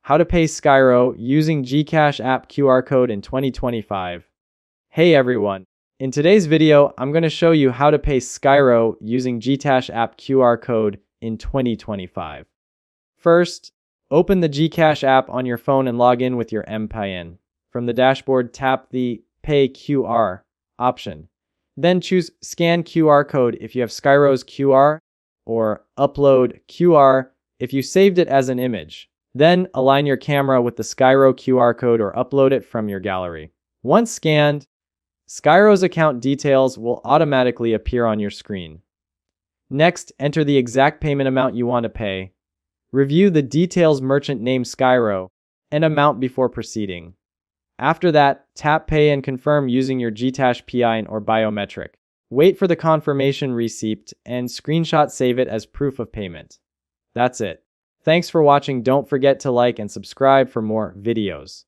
How to pay Skyro using GCASH app QR code in 2025. Hey everyone! In today's video, I'm going to show you how to pay Skyro using GCASH app QR code in 2025. First, open the GCASH app on your phone and log in with your MPIN. From the dashboard, tap the Pay QR option. Then choose Scan QR code if you have Skyro's QR, or Upload QR if you saved it as an image. Then align your camera with the Skyro QR code or upload it from your gallery. Once scanned, Skyro's account details will automatically appear on your screen. Next, enter the exact payment amount you want to pay. Review the details merchant name Skyro and amount before proceeding. After that, tap Pay and confirm using your GCASH PIN or biometric. Wait for the confirmation receipt and screenshot save it as proof of payment. That's it. Thanks for watching. Don't forget to like and subscribe for more videos.